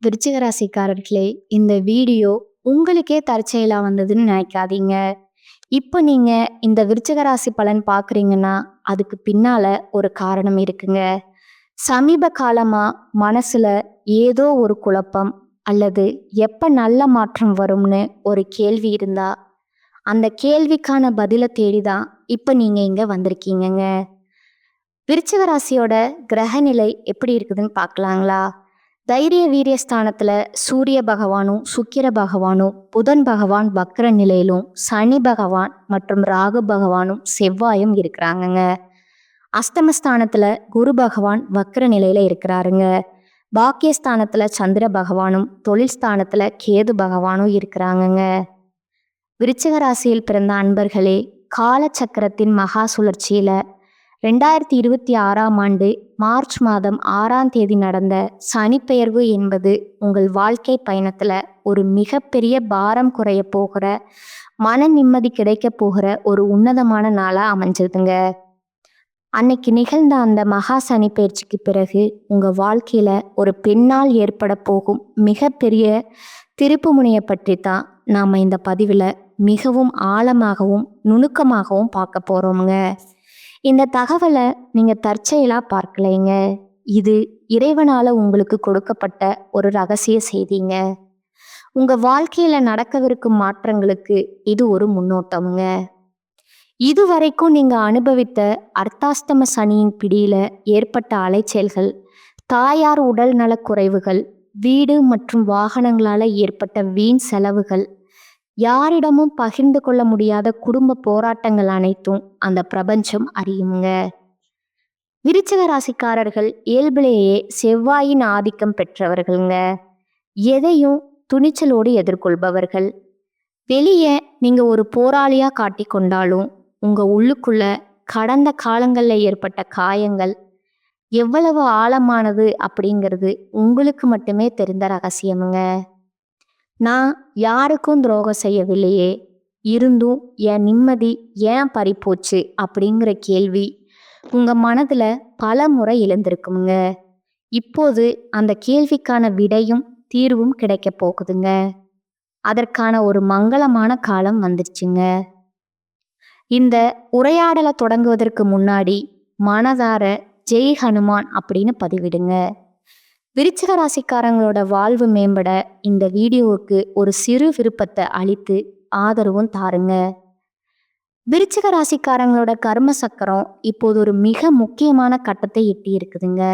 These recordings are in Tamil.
விருச்சிக ராசிக்காரர்களே, இந்த வீடியோ உங்களுக்கே தற்செயலா வந்ததுன்னு நினைக்காதீங்க. இப்போ நீங்க இந்த விருச்சிக ராசி பலன் பார்க்குறீங்கன்னா, அதுக்கு பின்னால ஒரு காரணம் இருக்குங்க. சமீப காலமா மனசுல ஏதோ ஒரு குழப்பம் அல்லது எப்ப நல்ல மாற்றம் வரும்னு ஒரு கேள்வி இருந்தா, அந்த கேள்விக்கான பதில தேடி தான் இப்ப நீங்க இங்க வந்திருக்கீங்கங்க. விருச்சிக ராசியோட கிரகநிலை எப்படி இருக்குதுன்னு பார்க்கலாங்களா? தைரிய வீரிய ஸ்தானத்துல சூரிய பகவானும் சுக்கிர பகவானும் புதன் பகவான் வக்ர நிலையிலும் சனி பகவான் மற்றும் ராகு பகவானும் செவ்வாயும் இருக்கிறாங்கங்க. அஷ்டமஸ்தானத்துல குரு பகவான் வக்ர நிலையில இருக்கிறாருங்க. பாக்கியஸ்தானத்துல சந்திர பகவானும் தொழில் ஸ்தானத்துல கேது பகவானும் இருக்கிறாங்கங்க. விருச்சிக ராசியில் பிறந்த அன்பர்களே, காலச்சக்கரத்தின் மகா சுழற்சியில 2026ஆம் ஆண்டு மார்ச் மாதம் 6ஆம் தேதி நடந்த சனிப்பெயர்வு என்பது உங்கள் வாழ்க்கை பயணத்துல ஒரு மிகப்பெரிய பாரம் குறைய போகிற, மன நிம்மதி கிடைக்க போகிற ஒரு உன்னதமான நாளா அமைஞ்சதுங்க. அன்னைக்கு நிகழ்ந்த அந்த மகா சனி பயிற்சிக்கு பிறகு உங்க வாழ்க்கையில ஒரு பெண்ணால் ஏற்பட போகும் மிகப்பெரிய திருப்பு முனையை பற்றி தான் நாம இந்த பதிவுல மிகவும் ஆழமாகவும் நுணுக்கமாகவும் பார்க்க போறோம்ங்க. இந்த தகவலை நீங்க தற்செயலா பார்க்கலைங்க. இது இறைவனால உங்களுக்கு கொடுக்கப்பட்ட ஒரு ரகசிய செய்திங்க. உங்க வாழ்க்கையில நடக்கவிருக்கும் மாற்றங்களுக்கு இது ஒரு முன்னோட்டமுங்க. இதுவரைக்கும் நீங்க அனுபவித்த அர்த்தாஷ்டம சனியின் பிடியில ஏற்பட்ட அலைச்சல்கள், தாயார் உடல் நலக்குறைவுகள், வீடு மற்றும் வாகனங்களால ஏற்பட்ட வீண் செலவுகள், யாரிடமும் பகிர்ந்து கொள்ள முடியாத குடும்ப போராட்டங்கள் அனைத்தும் அந்த பிரபஞ்சம் அறியுங்க. விருச்சிக ராசிக்காரர்கள் இயல்பிலேயே செவ்வாயின் ஆதிக்கம் பெற்றவர்கள்ங்க. எதையும் துணிச்சலோடு எதிர்கொள்பவர்கள். வெளியே நீங்க ஒரு போராளியா காட்டிக்கொண்டாலும் உங்க உள்ளுக்குள்ள கடந்த காலங்கள்ல ஏற்பட்ட காயங்கள் எவ்வளவு ஆழமானது அப்படிங்கிறது உங்களுக்கு மட்டுமே தெரிந்த ரகசியமுங்க. நான் யாருக்கும் துரோகம் செய்யவில்லையே, இருந்தும் என் நிம்மதி ஏன் பறிப்போச்சு அப்படிங்கிற கேள்வி உங்க மனதுல பல முறை எழுந்திருக்குங்க. இப்போது அந்த கேள்விக்கான விடையும் தீர்வும் கிடைக்க போகுதுங்க. அதற்கான ஒரு மங்களமான காலம் வந்துருச்சுங்க. இந்த உரையாடலை தொடங்குவதற்கு முன்னாடி மனதார ஜெய் ஹனுமான் அப்படின்னு பதிவிடுங்க. விருச்சிக ராசிக்காரங்களோட வாழ்வு மேம்பட இந்த வீடியோவுக்கு ஒரு சிறு விருப்பத்தை அளித்து ஆதரவும் தாருங்க. விருச்சிக ராசிக்காரங்களோட கர்ம சக்கரம் இப்போது ஒரு மிக முக்கியமான கட்டத்தை எட்டி இருக்குதுங்க.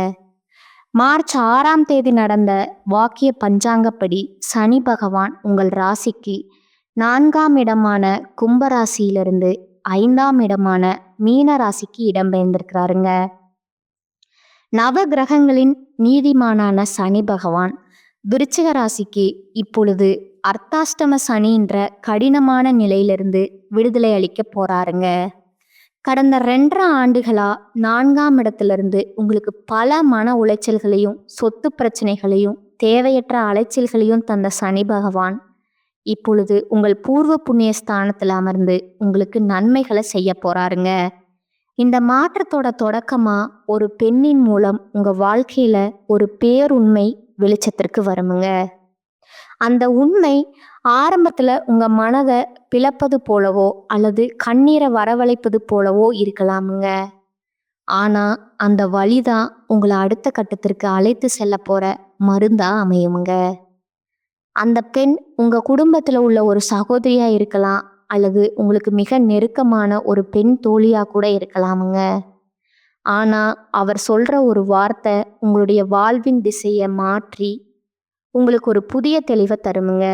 மார்ச் 6ஆம் தேதி நடந்த வாக்கிய பஞ்சாங்கப்படி சனி பகவான் உங்கள் ராசிக்கு 4ஆம் இடமான கும்பராசியிலிருந்து 5ஆம் இடமான மீன ராசிக்கு இடம்பெயர்ந்திருக்கிறாருங்க. நவ கிரகங்களின் நீதிமானான சனி பகவான் விருச்சிக ராசிக்கு இப்பொழுது அர்த்தாஷ்டம சனின்ற கடினமான நிலையிலிருந்து விடுதலை அளிக்க போறாருங்க. கடந்த 2.5 ஆண்டுகளா 4ஆம் இடத்திலிருந்து உங்களுக்கு பல மன உளைச்சல்களையும் சொத்து பிரச்சனைகளையும் தேவையற்ற அலைச்சல்களையும் தந்த சனி பகவான் இப்பொழுது உங்கள் பூர்வ புண்ணிய ஸ்தானத்தில் அமர்ந்து உங்களுக்கு நன்மைகளை செய்ய போறாருங்க. இந்த மாற்றத்தோட தொடக்கமா ஒரு பெண்ணின் மூலம் உங்க வாழ்க்கையில ஒரு பேருண்மை வெளிச்சத்திற்கு வருமுங்க. அந்த உண்மை ஆரம்பத்துல உங்க மனதை பிளப்பது போலவோ அல்லது கண்ணீரை வரவழைப்பது போலவோ இருக்கலாமுங்க. ஆனா அந்த வழிதான் உங்களை அடுத்த கட்டத்திற்கு அழைத்து செல்ல போற மருந்தா அமையுமுங்க. அந்த பெண் உங்க குடும்பத்துல உள்ள ஒரு சகோதரியா இருக்கலாம் அல்லது உங்களுக்கு மிக நெருக்கமான ஒரு பெண் தோழியா கூட இருக்கலாமுங்க. ஆனா அவர் சொல்ற ஒரு வார்த்தை உங்களுடைய வாழ்வின் திசையை மாற்றி உங்களுக்கு ஒரு புதிய தெளிவை தருமுங்க.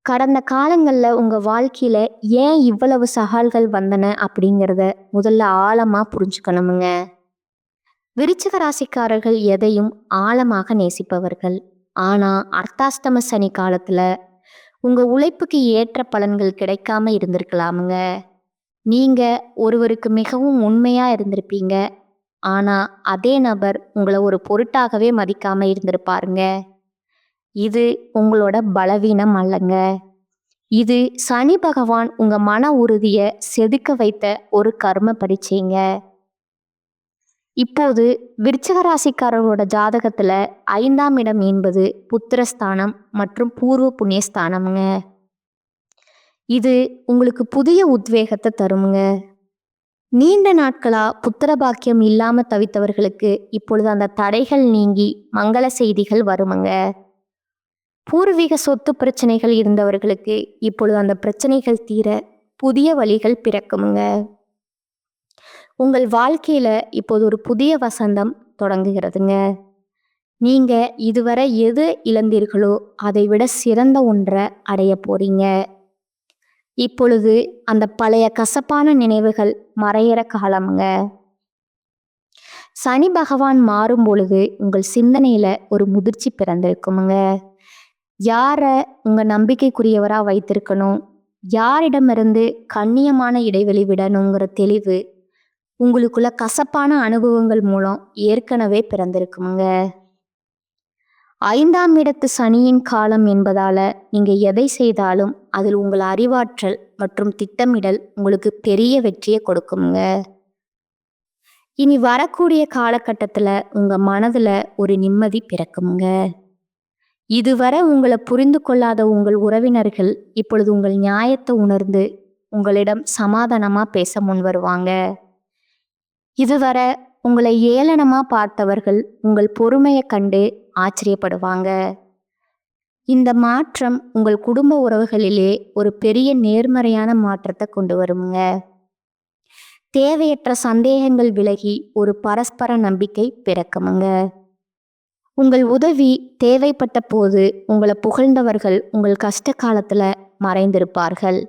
கடந்த காலங்களில் உங்கள் வாழ்க்கையில் ஏன் இவ்வளவு சவால்கள் வந்தன அப்படிங்கிறத முதல்ல ஆழமாக புரிஞ்சுக்கணுமுங்க. விருச்சிக ராசிக்காரர்கள் எதையும் ஆழமாக நேசிப்பவர்கள். ஆனால் அர்த்தாஷ்டம சனி காலத்தில் உங்கள் உழைப்புக்கு ஏற்ற பலன்கள் கிடைக்காம இருந்திருக்கலாமுங்க. நீங்கள் ஒருவருக்கு மிகவும் உண்மையாக இருந்திருப்பீங்க. ஆனால் அதே நபர் உங்களை ஒரு பொருட்டாகவே மதிக்காமல் இருந்திருப்பாருங்க. இது உங்களோட பலவீனம் அல்லங்க. இது சனி பகவான் உங்க மன உறுதியை செதுக்க வைத்த ஒரு கர்ம பரீட்சைங்க. இப்போது விருச்சிக ராசிக்காரர்களோட ஜாதகத்துல 5ஆம் இடம் என்பது புத்திரஸ்தானம் மற்றும் பூர்வ புண்ணியஸ்தானம்ங்க. இது உங்களுக்கு புதிய உத்வேகத்தை தருமுங்க. நீண்ட நாட்களா புத்திர பாக்கியம் இல்லாம தவித்தவர்களுக்கு இப்பொழுது அந்த தடைகள் நீங்கி மங்கள செய்திகள் வருமுங்க. பூர்வீக சொத்து பிரச்சனைகள் இருந்தவர்களுக்கு இப்பொழுது அந்த பிரச்சனைகள் தீர புதிய வழிகள் பிறக்குமுங்க. உங்கள் வாழ்க்கையில இப்போது ஒரு புதிய வசந்தம் தொடங்குகிறதுங்க. நீங்க இதுவரை எது இழந்தீர்களோ அதை விட சிறந்த ஒன்றை அடைய போறீங்க. இப்பொழுது அந்த பழைய கசப்பான நினைவுகள் மறையிற காலமுங்க. சனி பகவான் மாறும் பொழுது உங்கள் சிந்தனையில ஒரு முதிர்ச்சி பிறந்திருக்குமுங்க. யார உங்க நம்பிக்கைக்குரியவரா வைத்திருக்கணும், யாரிடமிருந்து கண்ணியமான இடைவெளி விடணுங்கிற தெளிவு உங்களுக்குள்ள கசப்பான அனுபவங்கள் மூலம் ஏற்கனவே பிறந்திருக்குமுங்க. 5ஆம் இடத்து சனியின் காலம் என்பதால நீங்க எதை செய்தாலும் அதில் உங்கள் அறிவாற்றல் மற்றும் திட்டமிடல் உங்களுக்கு பெரிய வெற்றியை கொடுக்குமுங்க. இனி வரக்கூடிய காலகட்டத்துல உங்க மனதுல ஒரு நிம்மதி பிறக்குமுங்க. இதுவரை உங்களை புரிந்து கொள்ளாத உங்கள் உறவினர்கள் இப்பொழுது உங்கள் நியாயத்தை உணர்ந்து உங்களிடம் சமாதானமா பேச முன் வருவாங்க. இதுவரை உங்களை ஏளனமா பார்த்தவர்கள் உங்கள் பொறுமையை கண்டு ஆச்சரியப்படுவாங்க. இந்த மாற்றம் உங்கள் குடும்ப உறவுகளிலே ஒரு பெரிய நேர்மறையான மாற்றத்தை கொண்டு வருமுங்க. தேவையற்ற சந்தேகங்கள் விலகி ஒரு பரஸ்பர நம்பிக்கை பிறக்குமுங்க. உங்கள் உதவி தேவைப்பட்ட போது உங்களை புகழ்ந்தவர்கள் உங்கள் கஷ்ட காலத்துல மறைந்திருப்பார்கள்.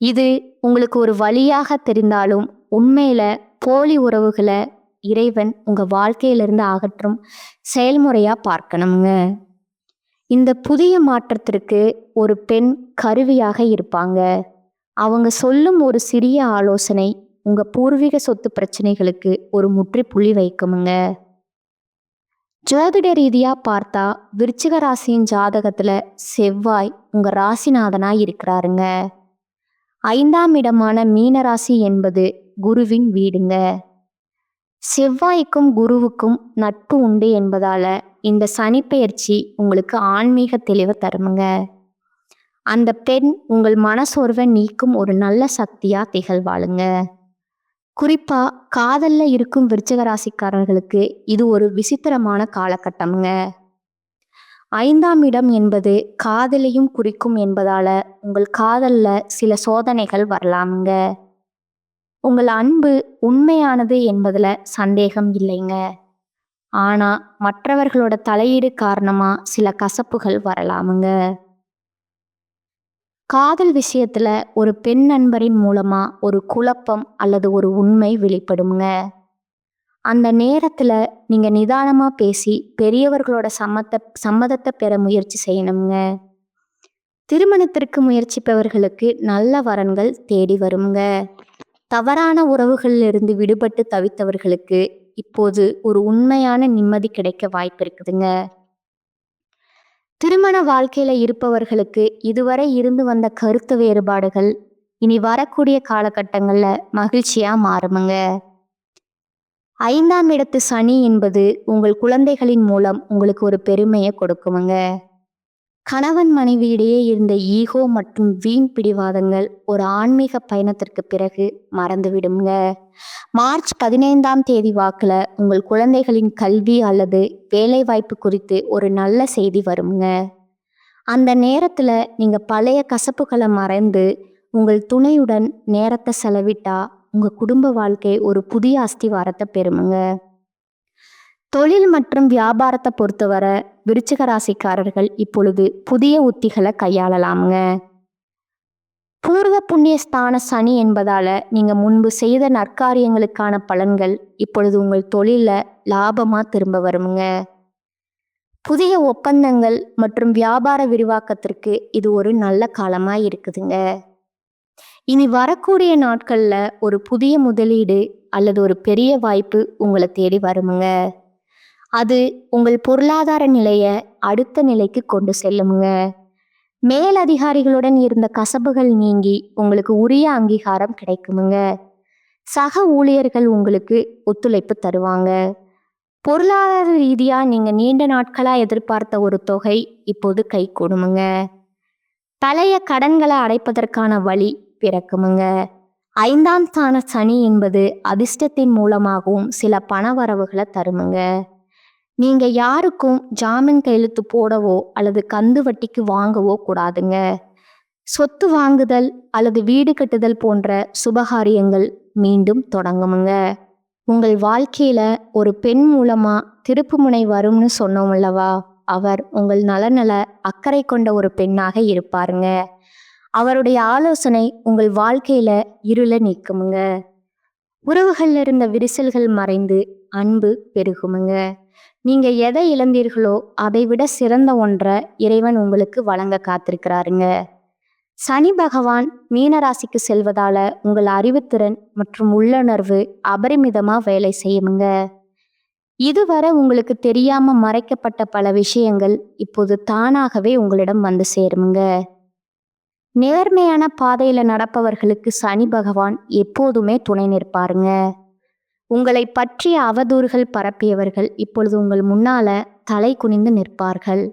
இது உங்களுக்கு ஒரு வழியாக தெரிந்தாலும் உண்மையில போலி உறவுகளை இறைவன் உங்க வாழ்க்கையிலிருந்து அகற்றும் செயல்முறையா பார்க்கணுங்க. இந்த புதிய மாற்றத்திற்கு ஒரு பெண் கருவியாக இருப்பாங்க. அவங்க சொல்லும் ஒரு சிறிய ஆலோசனை உங்க பூர்வீக சொத்து பிரச்சனைகளுக்கு ஒரு முற்றுப்புள்ளி வைக்குமுங்க. ஜோதிட ரீதியா பார்த்தா விருச்சிக ராசியின் ஜாதகத்துல செவ்வாய் உங்க ராசிநாதனா இருக்கிறாருங்க. 5ஆம் இடமான மீனராசி என்பது குருவின் வீடுங்க. செவ்வாய்க்கும் குருவுக்கும் நட்பு உண்டு என்பதால இந்த சனிப்பெயர்ச்சி உங்களுக்கு ஆன்மீக தெளிவை தருமுங்க. அந்த பெண் உங்கள் மனசோர்வை நீக்கும் ஒரு நல்ல சக்தியா திகழ்வாளுங்க. குறிப்பா காதல்ல இருக்கும் விருச்சிக ராசிக்காரர்களுக்கு இது ஒரு விசித்திரமான காலகட்டம்ங்க. 5ஆம் இடம் என்பது காதலையும் குறிக்கும் என்பதால உங்கள் காதல்ல சில சோதனைகள் வரலாமுங்க. உங்கள் அன்பு உண்மையானது என்பதுல சந்தேகம் இல்லைங்க. ஆனா மற்றவர்களோட தலையீடு காரணமா சில கசப்புகள் வரலாமுங்க. காதல் விஷயத்துல ஒரு பெண் நண்பரின் மூலமா ஒரு குழப்பம் அல்லது ஒரு உண்மை வெளிப்படுங்க. அந்த நேரத்துல நீங்க நிதானமா பேசி பெரியவர்களோட சம்மதத்தை பெற முயற்சி செய்யணுங்க. திருமணத்திற்கு முயற்சிப்பவர்களுக்கு நல்ல வரன்கள் தேடி வருங்க. தவறான உறவுகளிலிருந்து விடுபட்டு தவித்தவர்களுக்கு இப்போது ஒரு உண்மையான நிம்மதி கிடைக்க வாய்ப்பு இருக்குதுங்க. திருமண வாழ்க்கையில இருப்பவர்களுக்கு இதுவரை இருந்து வந்த கருத்து வேறுபாடுகள் இனி வரக்கூடிய காலகட்டங்கள்ல மகிழ்ச்சியா மாறுமுங்க. 5ஆம் இடத்து சனி என்பது உங்கள் குழந்தைகளின் மூலம் உங்களுக்கு ஒரு பெருமையை கொடுக்குமுங்க. கணவன் மனைவியிடையே இருந்த ஈகோ மற்றும் வீண் பிடிவாதங்கள் ஒரு ஆன்மீக பயணத்திற்கு பிறகு மறந்துவிடுங்க. மார்ச் 15ஆம் தேதி வாக்குல உங்கள் குழந்தைகளின் கல்வி அல்லது வேலை வாய்ப்பு குறித்து ஒரு நல்ல செய்தி வருங்க. அந்த நேரத்துல நீங்க பழைய கசப்புகளை மறைந்து உங்கள் துணையுடன் நேரத்தை செலவிட்டா உங்க குடும்ப வாழ்க்கை ஒரு புதிய அஸ்திவாரத்தை பெறுமுங்க. தொழில் மற்றும் வியாபாரத்தை பொறுத்தவரை விருச்சிக ராசிக்காரர்கள் இப்பொழுது புதிய உத்திகளை கையாளலாமுங்க. பூர்வ புண்ணியஸ்தான சனி என்பதால நீங்க முன்பு செய்த நற்காரியங்களுக்கான பலன்கள் இப்பொழுது உங்கள் தொழில லாபமா திரும்ப வருமுங்க. புதிய ஒப்பந்தங்கள் மற்றும் வியாபார விரிவாக்கத்திற்கு இது ஒரு நல்ல காலமா இருக்குதுங்க. இனி வரக்கூடிய நாட்கள்ல ஒரு புதிய முதலீடு அல்லது ஒரு பெரிய வாய்ப்பு உங்களை தேடி வருமுங்க. அது உங்கள் பொருளாதார நிலையை அடுத்த நிலைக்கு கொண்டு செல்லுமுங்க. மேலதிகாரிகளுடன் இருந்த கசப்புகள் நீங்கி உங்களுக்கு உரிய அங்கீகாரம் கிடைக்குமுங்க. சக ஊழியர்கள் உங்களுக்கு ஒத்துழைப்பு தருவாங்க. பொருளாதார ரீதியா நீங்க நீண்ட நாட்களா எதிர்பார்த்த ஒரு தொகை இப்போது கைகூடுமுங்க. பழைய கடன்களை அடைப்பதற்கான வழி பிறக்குமுங்க. 5ஆம் ஸ்தான சனி என்பது அதிர்ஷ்டத்தின் மூலமாகவும் சில பணவரவுகளை தருமுங்க. நீங்க யாருக்கும் ஜாமீன் கையெழுத்து போடவோ அல்லது கந்து வட்டிக்கு வாங்கவோ கூடாதுங்க. சொத்து வாங்குதல் அல்லது வீடு கட்டுதல் போன்ற சுபகாரியங்கள் மீண்டும் தொடங்குமுங்க. உங்கள் வாழ்க்கையில ஒரு பெண் மூலமா திருப்புமுனை வரும்னு சொன்னோம் அல்லவா? அவர் உங்கள் நலநல அக்கறை கொண்ட ஒரு பெண்ணாக இருப்பாருங்க. அவருடைய ஆலோசனை உங்கள் வாழ்க்கையில இருள நீக்குமுங்க. உறவுகள்ல இருந்த விரிசல்கள் மறைந்து அன்பு பெருகுமுங்க. நீங்க எதை இழந்தீர்களோ அதை விட சிறந்த ஒன்றை இறைவன் உங்களுக்கு வழங்க காத்திருக்கிறாருங்க. சனி பகவான் மீனராசிக்கு செல்வதால உங்கள் அறிவுத்திறன் மற்றும் உள்ளுணர்வு அபரிமிதமா வேலை செய்யுமுங்க. இதுவரை உங்களுக்கு தெரியாம மறைக்கப்பட்ட பல விஷயங்கள் இப்போது தானாகவே உங்களிடம் வந்து சேருமுங்க. நேர்மையான பாதையில நடப்பவர்களுக்கு சனி பகவான் எப்போதுமே துணை நிற்பாருங்க. உங்களை பற்றிய அவதூறுகள் பரப்பியவர்கள் இப்பொழுது உங்கள் முன்னால தலை குனிந்து நிற்பார்கள்.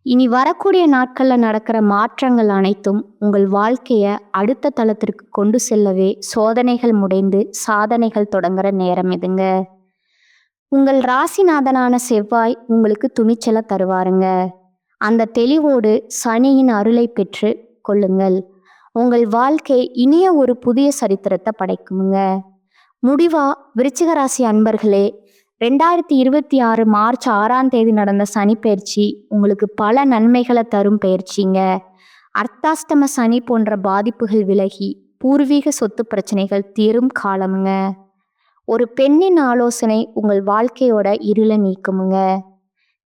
இனி வரக்கூடிய நாட்கள்ல நடக்கிற மாற்றங்கள் அனைத்தும் உங்கள் வாழ்க்கைய அடுத்த தளத்திற்கு கொண்டு செல்லவே சோதனைகள் முடிந்து சாதனைகள் தொடங்குற நேரம் இதுங்க. உங்கள் ராசிநாதனான செவ்வாய் உங்களுக்கு துணிச்சலை தருவாருங்க. அந்த தெளிவோடு சனியின் அருளை பெற்று கொள்ளுங்கள். உங்கள் வாழ்க்கை இனிய ஒரு புதிய சரித்திரத்தை படைக்குமுங்க. முடிவா விருச்சிக ராசி அன்பர்களே, 2026 மார்ச் 6ஆம் தேதி நடந்த சனி பயிற்சி உங்களுக்கு பல நன்மைகளை தரும் பயிற்சிங்க. அர்த்தாஷ்டம சனி போன்ற பாதிப்புகள் விலகி பூர்வீக சொத்து பிரச்சனைகள் தீரும் காலமுங்க. ஒரு பெண்ணின் ஆலோசனை உங்கள் வாழ்க்கையோட இருளை நீக்குமுங்க.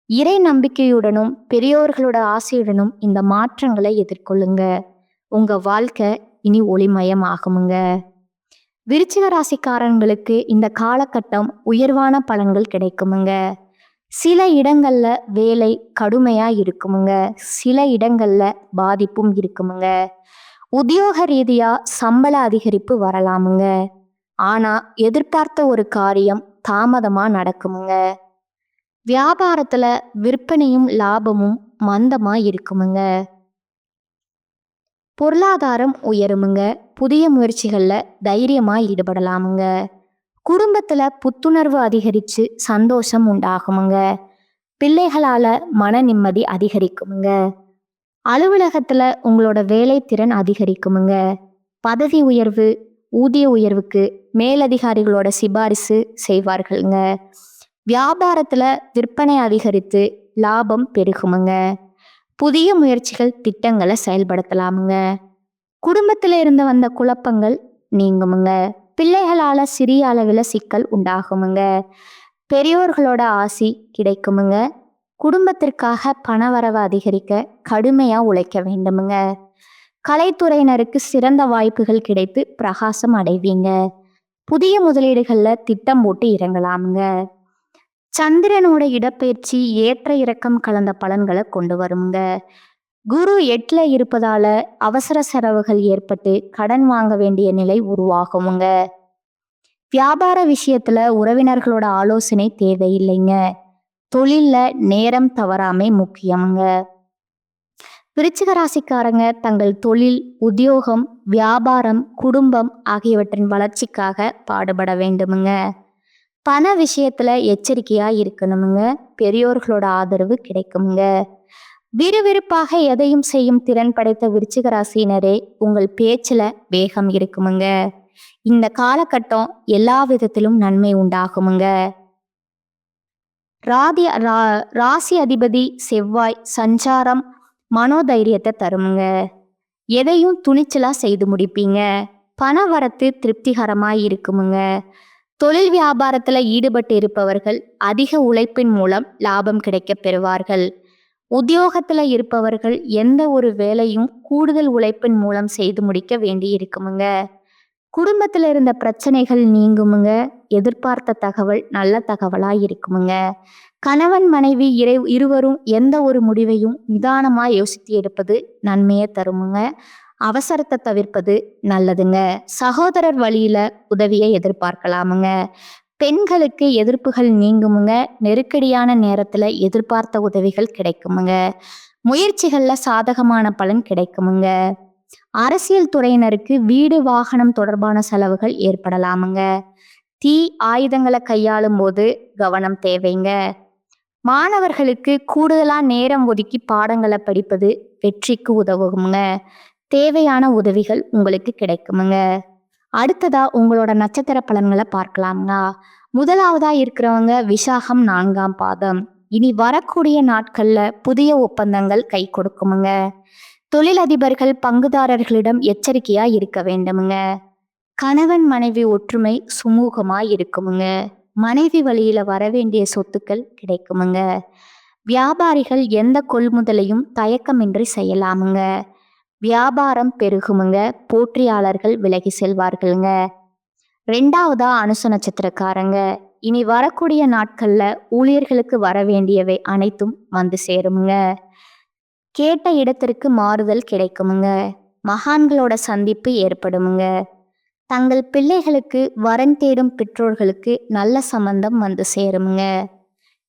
இறை நம்பிக்கையுடனும் பெரியோர்களோட ஆசையுடனும் இந்த மாற்றங்களை எதிர்கொள்ளுங்க. உங்க வாழ்க்கை இனி ஒளிமயம் ஆகுமுங்க. விருச்சிக ராசிக்காரங்களுக்கு இந்த காலகட்டம் உயர்வான பலன்கள் கிடைக்குமுங்க. சில இடங்கள்ல வேலை கடுமையா இருக்குமுங்க. சில இடங்கள்ல பாதிப்பும் இருக்குமுங்க. உத்தியோக ரீதியா சம்பள அதிகரிப்பு வரலாமுங்க. ஆனா எதிர்பார்த்த ஒரு காரியம் தாமதமா நடக்குமுங்க. வியாபாரத்துல விற்பனையும் லாபமும் மந்தமா இருக்குமுங்க. பொருளாதாரம் உயருமுங்க. புதிய முயற்சிகள்ல தைரியமா ஈடுபடலாமுங்க. குடும்பத்துல புத்துணர்வு அதிகரிச்சு சந்தோஷம் உண்டாகுமுங்க. பிள்ளைகளால மன நிம்மதி அதிகரிக்குமுங்க. அலுவலகத்துல உங்களோட வேலை திறன் அதிகரிக்குமுங்க. பதவி உயர்வு ஊதிய உயர்வுக்கு மேலதிகாரிகளோட சிபாரிசு செய்வார்களுங்க. வியாபாரத்துல விற்பனை அதிகரித்து லாபம் பெருகுமுங்க. புதிய முயற்சிகள் திட்டங்களை செயல்படுத்தலாமுங்க. குடும்பத்துல இருந்து வந்த குழப்பங்கள் நீங்குமுங்க. பிள்ளைகளால சிறிய அளவில் சிக்கல் உண்டாகுமுங்க. பெரியோர்களோட ஆசி கிடைக்குமுங்க. குடும்பத்திற்காக பணவரவு அதிகரிக்க கடுமையா உழைக்க வேண்டுமுங்க. கலைத்துறையினருக்கு சிறந்த வாய்ப்புகள் கிடைத்து பிரகாசம் அடைவீங்க. புதிய முதலீடுகள்ல திட்டம் போட்டு இறங்கலாமுங்க. சந்திரனோட இடப்பெயர்ச்சி ஏற்ற இறக்கம் கலந்த பலன்களை கொண்டு வருங்க. குரு 8ல இருப்பதால அவசர செலவுகள் ஏற்பட்டு கடன் வாங்க வேண்டிய நிலை உருவாகுமுங்க. வியாபார விஷயத்துல உறவினர்களோட ஆலோசனை தேவையில்லைங்க. தொழில்ல நேரம் தவறாமை முக்கியமுங்க. விருச்சிக ராசிக்காரங்க தங்கள் தொழில், உத்தியோகம், வியாபாரம், குடும்பம் ஆகியவற்றின் வளர்ச்சிக்காக பாடுபட வேண்டுமுங்க. பண விஷயத்துல எச்சரிக்கையா இருக்கணுமுங்க. பெரியோர்களோட ஆதரவு கிடைக்குமுங்க. விறுவிறுப்பாக எதையும் செய்யும் திறன் படைத்த விருச்சிக ராசியினரே, உங்கள் பேச்சுல வேகம் இருக்குமுங்க. இந்த காலகட்டம் எல்லா விதத்திலும் நன்மை உண்டாகுமுங்க. ராசி அதிபதி செவ்வாய் சஞ்சாரம் மனோதைரியத்தை தருமுங்க. எதையும் துணிச்சலா செய்து முடிப்பீங்க. பண வரத்து திருப்திகரமாய் இருக்குமுங்க. தொழில் வியாபாரத்துல ஈடுபட்டு இருப்பவர்கள் அதிக உழைப்பின் மூலம் லாபம் கிடைக்க பெறுவார்கள். உத்தியோகத்துல இருப்பவர்கள் எந்த ஒரு வேலையும் கூடுதல் உழைப்பின் மூலம் செய்து முடிக்க வேண்டி இருக்குமுங்க. குடும்பத்துல இருந்த பிரச்சனைகள் நீங்குமுங்க. எதிர்பார்த்த தகவல் நல்ல தகவலா இருக்குமுங்க. கணவன் மனைவி இருவரும் எந்த ஒரு முடிவையும் நிதானமா யோசித்து எடுப்பது நன்மையை தருமுங்க. அவசரத்தை தவிர்ப்பது நல்லதுங்க. சகோதரர் வழியில உதவியை எதிர்பார்க்கலாமுங்க. பெண்களுக்கு எதிர்ப்புகள் நீங்குமுங்க. நெருக்கடியான நேரத்துல எதிர்பார்த்த உதவிகள் கிடைக்குமுங்க. முயற்சிகள்ல சாதகமான பலன் கிடைக்குமுங்க. அரசியல் துறையினருக்கு வீடு வாகனம் தொடர்பான செலவுகள் ஏற்படலாமுங்க. தீ ஆயுதங்களை கையாளும் போது கவனம் தேவைங்க. மாணவர்களுக்கு கூடுதலா நேரம் ஒதுக்கி பாடங்களை படிப்பது வெற்றிக்கு உதவுங்க. தேவையான உதவிகள் உங்களுக்கு கிடைக்குமுங்க. அடுத்ததா உங்களோட நட்சத்திர பலன்களை பார்க்கலாம்ங்க. முதலாவதா இருக்கிறவங்க விசாகம் 4ஆம் பாதம். இனி வரக்கூடிய நாட்கள்ல புதிய ஒப்பந்தங்கள் கை கொடுக்குமுங்க. தொழிலதிபர்கள் பங்குதாரர்களிடம் எச்சரிக்கையா இருக்க வேண்டுமுங்க. கணவன் மனைவி ஒற்றுமை சுமூகமா இருக்குமுங்க. மனைவி வழியில வரவேண்டிய சொத்துக்கள் கிடைக்குமுங்க. வியாபாரிகள் எந்த கொள்முதலையும் தயக்கமின்றி செய்யலாமுங்க. வியாபாரம் பெருகுமுங்க. போற்றியாளர்கள் விலகி செல்வார்களுங்க. 2ஆவதா அனுச நட்சத்திரக்காரங்க. இனி வரக்கூடிய நாட்கள்ல ஊழியர்களுக்கு வர வேண்டியவை அனைத்தும் வந்து சேருமுங்க. கேட்ட இடத்திற்கு மாறுதல் கிடைக்குமுங்க. மகான்களோட சந்திப்பு ஏற்படுமுங்க. தங்கள் பிள்ளைகளுக்கு வரன் தேடும் பெற்றோர்களுக்கு நல்ல சம்பந்தம் வந்து சேருமுங்க.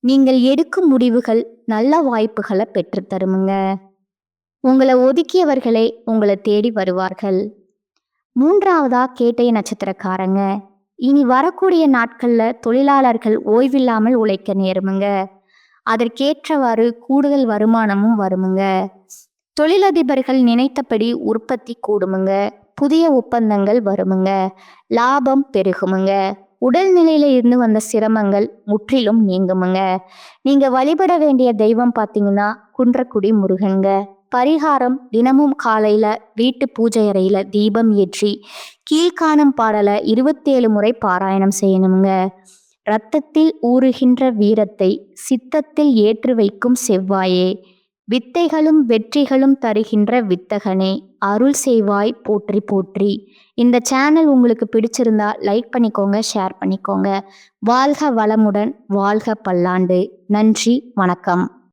நீங்கள் எடுக்கும் முடிவுகள் நல்ல வாய்ப்புகளை பெற்றுத்தருமுங்க. உங்களை ஒதுக்கியவர்களே உங்களை தேடி வருவார்கள். 3ஆவதா கேட்டை நட்சத்திரக்காரங்க. இனி வரக்கூடிய நாட்கள்ல தொழிலாளர்கள் ஓய்வில்லாமல் உழைக்க நேருமுங்க. அதற்கேற்றவாறு கூடுதல் வருமானமும் வருமுங்க. தொழிலதிபர்கள் நினைத்தபடி உற்பத்தி கூடுமுங்க. புதிய ஒப்பந்தங்கள் வருமுங்க. லாபம் பெருகுமுங்க. உடல்நிலையில இருந்து வந்த சிரமங்கள் முற்றிலும் நீங்குமுங்க. நீங்க வழிபட வேண்டிய தெய்வம் பார்த்தீங்கன்னா குன்றக்குடி முருகங்க. பரிகாரம் தினமும் காலையில வீட்டு பூஜை அறையில தீபம் ஏற்றி கீழ்காணும் பாடலை 27 முறை பாராயணம் செய்யணுங்க. இரத்தத்தில் ஊறுகின்ற வீரத்தை சித்தத்தில் ஏற்று வைக்கும் செவ்வாயே, வித்தைகளும் வெற்றிகளும் தருகின்ற வித்தகனே, அருள் செய்வாய் போற்றி போற்றி. இந்த சேனல் உங்களுக்கு பிடிச்சிருந்தா லைக் பண்ணிக்கோங்க, ஷேர் பண்ணிக்கோங்க. வாழ்க வளமுடன், வாழ்க பல்லாண்டு. நன்றி, வணக்கம்.